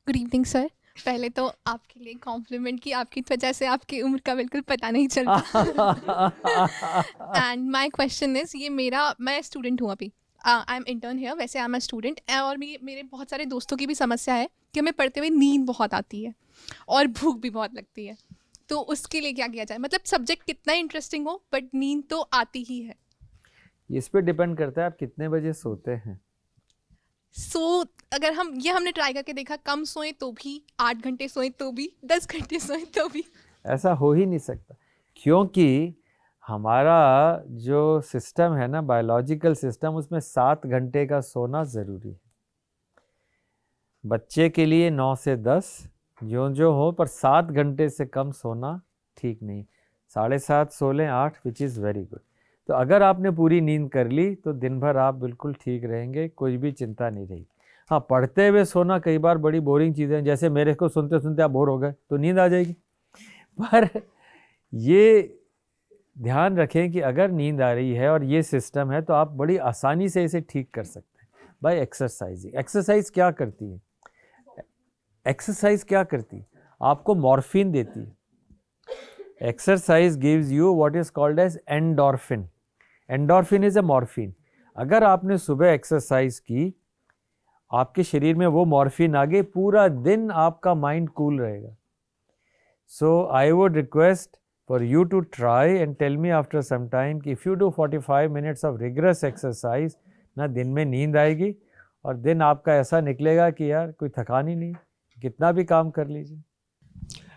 Good evening sir. पहले तो आपके लिए कॉम्प्लीमेंट कि आपकी त्वचा से आपकी उम्र का बिल्कुल पता नहीं चलता। एंड माय क्वेश्चन इज़, ये मेरा मैं स्टूडेंट हूँ अभी, आई एम इंटर्न हियर, वैसे आई एम अ स्टूडेंट, और मेरे बहुत सारे दोस्तों की भी समस्या है कि हमें पढ़ते हुए नींद बहुत आती है और भूख भी बहुत लगती है। तो उसके लिए क्या किया जाए? मतलब सब्जेक्ट कितना इंटरेस्टिंग हो बट नींद तो आती ही है। इस पे डिपेंड करता है आप कितने बजे सोते हैं। सो अगर हमने ट्राई करके देखा, कम सोएं तो भी, 8 घंटे सोएं तो भी, 10 घंटे सोएं तो भी। ऐसा हो ही नहीं सकता, क्योंकि हमारा जो सिस्टम है ना, बायोलॉजिकल सिस्टम, उसमें 7 घंटे का सोना ज़रूरी है। बच्चे के लिए 9 से 10 जो हो, पर 7 घंटे से कम सोना ठीक नहीं। 7.5 सो लें, 8, विच इज़ वेरी गुड। तो अगर आपने पूरी नींद कर ली तो दिन भर आप बिल्कुल ठीक रहेंगे, कोई भी चिंता नहीं रहेगी। हाँ, पढ़ते हुए सोना कई बार बड़ी बोरिंग चीज़ें, जैसे मेरे को सुनते सुनते आप बोर हो गए तो नींद आ जाएगी। पर ये ध्यान रखें कि अगर नींद आ रही है और ये सिस्टम है तो आप बड़ी आसानी से इसे ठीक कर सकते हैं बाय एक्सरसाइजिंग। एक्सरसाइज क्या करती है? एक्सरसाइज क्या करती है? आपको मॉर्फिन देती है। Exercise gives you what is called as endorphin. Endorphin is a morphine. अगर आपने सुबह एक्सरसाइज की, आपके शरीर में वो मॉर्फिन आ गई, पूरा दिन आपका माइंड कूल रहेगा। So I would request for you to try and tell me after some time कि if you do 45 minutes of rigorous exercise, ना दिन में नींद आएगी और दिन आपका ऐसा निकलेगा कि यार कोई थकान ही नहीं, कितना भी काम कर लीजिए।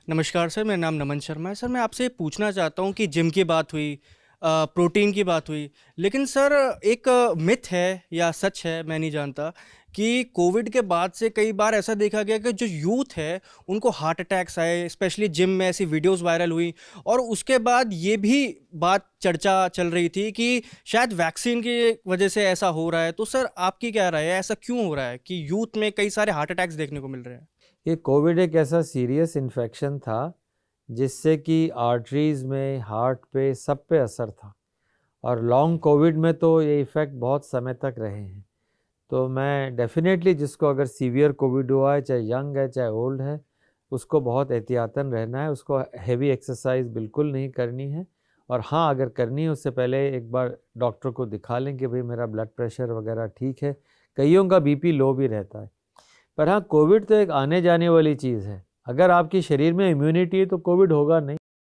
नमस्कार सर, मेरा नाम नमन शर्मा है। सर, मैं आपसे पूछना चाहता हूँ कि जिम की बात हुई, प्रोटीन की बात हुई, लेकिन सर एक मिथ है या सच है मैं नहीं जानता कि कोविड के बाद से कई बार ऐसा देखा गया कि जो यूथ है उनको हार्ट अटैक्स आए, स्पेशली जिम में ऐसी वीडियोस वायरल हुई। और उसके बाद ये भी बात चर्चा चल रही थी कि शायद वैक्सीन की वजह से ऐसा हो रहा है। तो सर आपकी क्या राय है, ऐसा क्यों हो रहा है कि यूथ में कई सारे हार्ट अटैक्स देखने को मिल रहे हैं? ये कोविड एक ऐसा सीरियस इन्फेक्शन था जिससे कि आर्टरीज में, हार्ट पे, सब पे असर था, और लॉन्ग कोविड में तो ये इफ़ेक्ट बहुत समय तक रहे हैं। तो मैं डेफिनेटली जिसको अगर सीवियर कोविड हुआ है, चाहे यंग है चाहे ओल्ड है, उसको बहुत एहतियातन रहना है, उसको हैवी एक्सरसाइज बिल्कुल नहीं करनी है। और हाँ, अगर करनी है उससे पहले एक बार डॉक्टर को दिखा लें कि भाई मेरा ब्लड प्रेशर वगैरह ठीक है। कईयों का बीपी लो भी रहता है। पर हाँ, कोविड तो एक आने जाने वाली चीज़ है। अगर आपके शरीर में इम्यूनिटी है तो कोविड होगा नहीं।